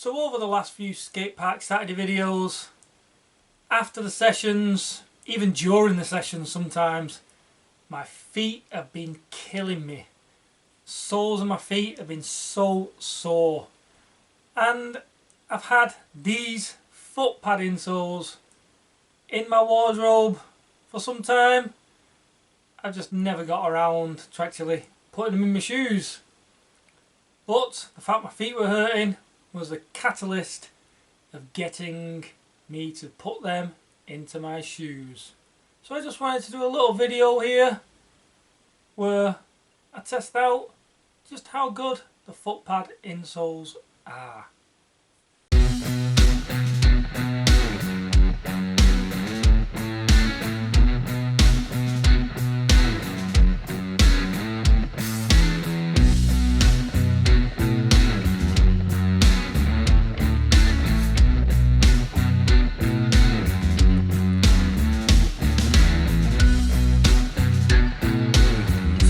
So over the last few Skatepark Saturday videos, after the sessions, even during the sessions sometimes, my feet have been killing me. Soles of my feet have been so sore. And I've had these foot pad insoles in my wardrobe for some time. I've just never got around to actually putting them in my shoes. But the fact my feet were hurting was the catalyst of getting me to put them into my shoes. So I just wanted to do a little video here where I test out just how good the foot pad insoles are.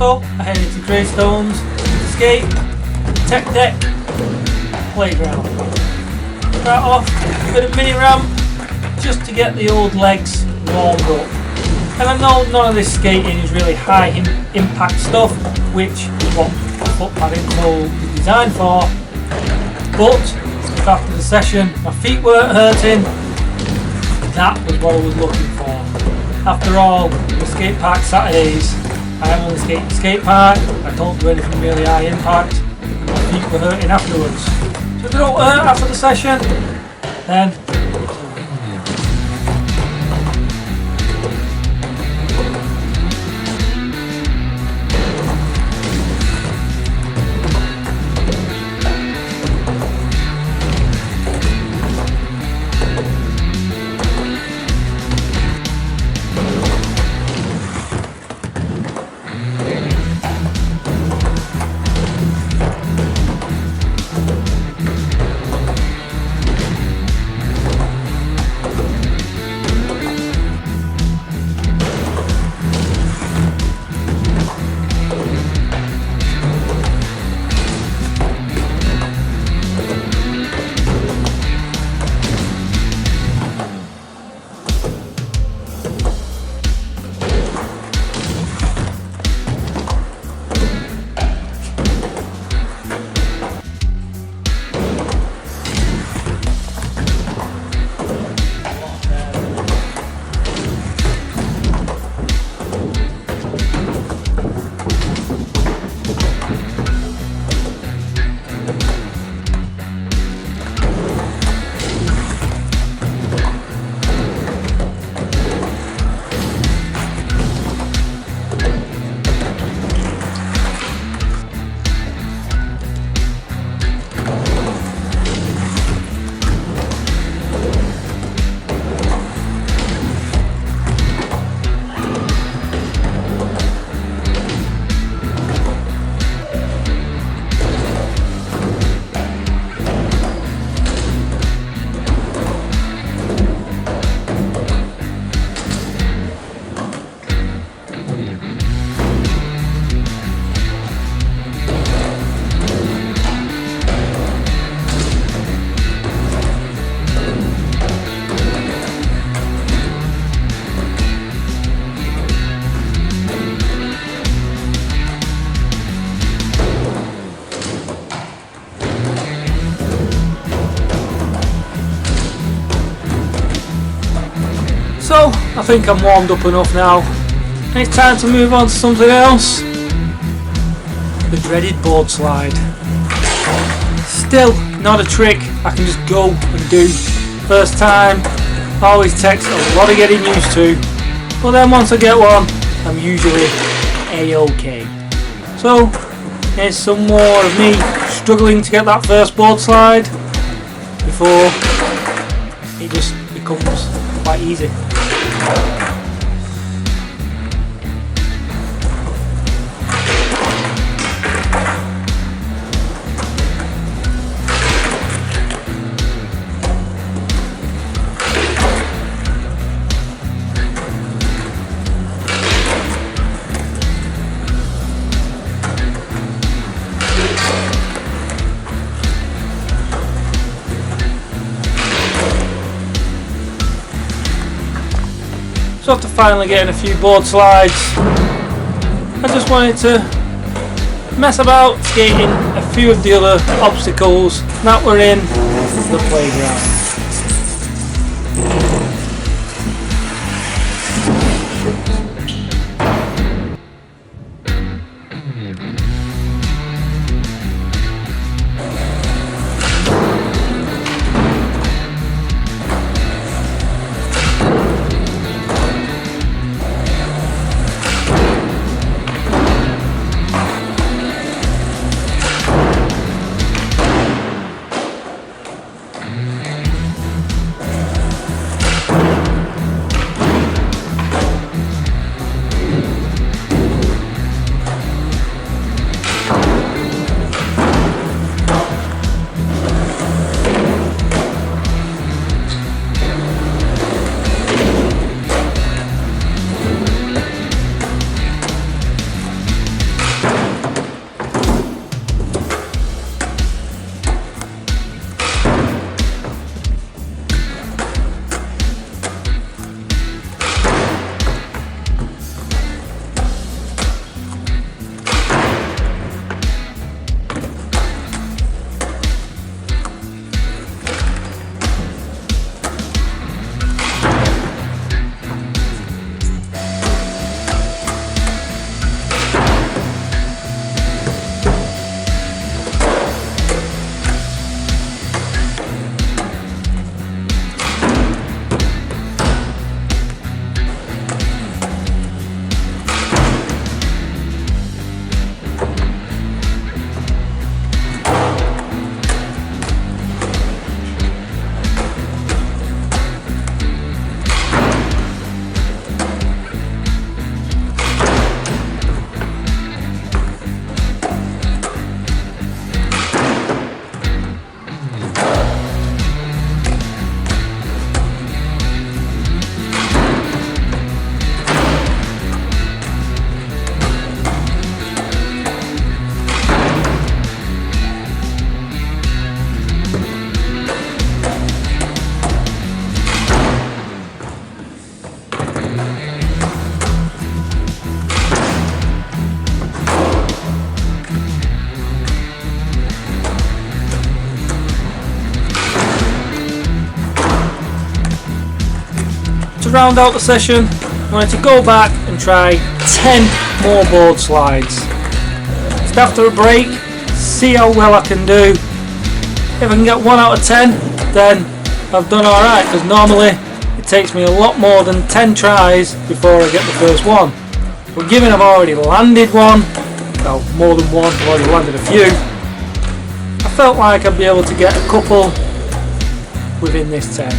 So I headed to Greystones to skate, tech deck, playground. Start off with a bit of mini ramp just to get the old legs warmed up. And I know none of this skating is really high impact stuff, which is what the foot pad insole is designed for. But after the session, my feet weren't hurting. That was what I was looking for. After all, the Skatepark Saturdays, I am on the Skatepark. I don't do anything really high impact. My feet were hurting afterwards. So if they don't hurt after the session, then so I think I'm warmed up enough now, and it's time to move on to something else. The dreaded board slide. Still not a trick I can just go and do. First time, always takes a lot of getting used to, but then once I get one, I'm usually a-okay. So here's some more of me struggling to get that first board slide before it just becomes quite easy. So after finally getting a few board slides, I just wanted to mess about skating a few of the other obstacles that were in the playground. To round out the session, I wanted to go back and try 10 more board slides. Just after a break, see how well I can do. If I can get 1 out of 10, then I've done alright, because normally it takes me a lot more than 10 tries before I get the first one. But given I've already landed one, well, more than one, I've already landed a few, I felt like I'd be able to get a couple within this 10.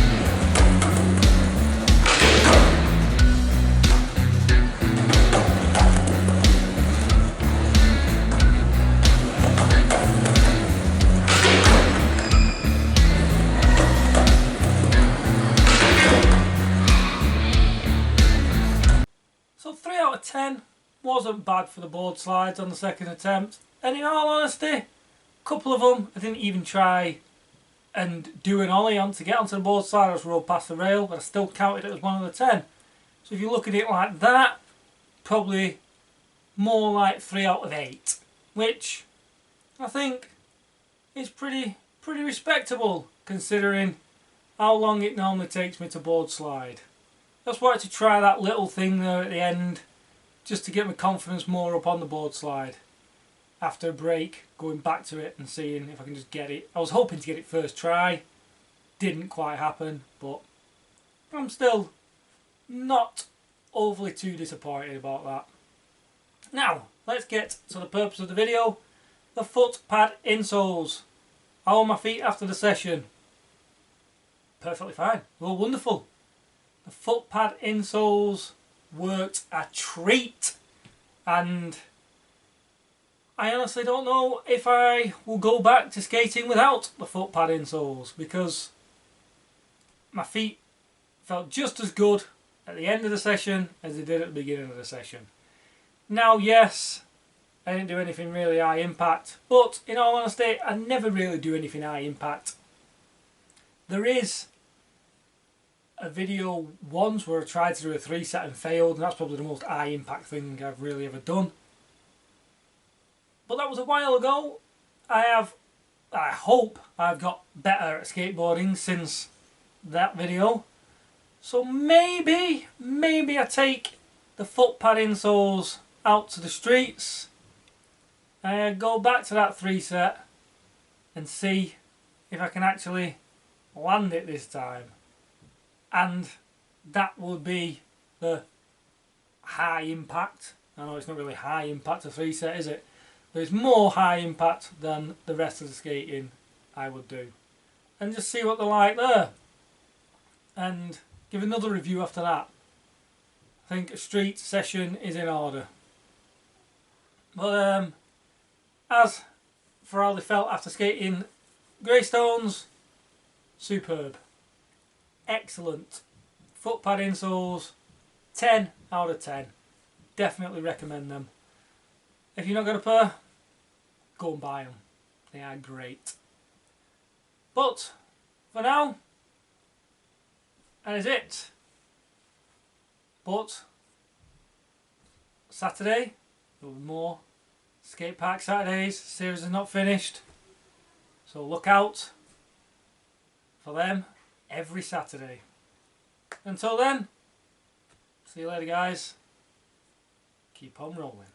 So 3 out of 10 wasn't bad for the board slides on the second attempt, and in all honesty, a couple of them I didn't even try and do an ollie on to get onto the board slide. I just rolled past the rail, but I still counted it as 1 out of 10. So if you look at it like that, probably more like 3 out of 8, which I think is pretty respectable considering how long it normally takes me to board slide. Just wanted to try that little thing there at the end, just to get my confidence more up on the board slide. After a break, going back to it and seeing if I can just get it. I was hoping to get it first try, didn't quite happen, but I'm still not overly too disappointed about that. Now, let's get to the purpose of the video, the foot pad insoles. How are my feet after the session? Perfectly fine, they were wonderful. The foot pad insoles worked a treat, and I honestly don't know if I will go back to skating without the foot pad insoles, because my feet felt just as good at the end of the session as they did at the beginning of the session. Now, yes, I didn't do anything really high impact, but in all honesty, I never really do anything high impact. There is a video once where I tried to do a 3 set and failed, and that's probably the most high impact thing I've really ever done. But that was a while ago. I hope I've got better at skateboarding since that video. So maybe I take the foot pad insoles out to the streets, go back to that 3 set and see if I can actually land it this time. And that would be the high impact. I know it's not really high impact, a 3 set, is it? But it's more high impact than the rest of the skating I would do. And just see what they're like there. And give another review after that. I think a street session is in order. But as for how they felt after skating Greystones, superb. Excellent. Foot pad insoles, 10 out of 10. Definitely recommend them. If you're not got a pair, go and buy them. They are great. But for now, that is it. But Saturday, there will be more Skatepark Saturdays. The series is not finished. So look out for them every Saturday. Until then, see you later guys. Keep on rolling.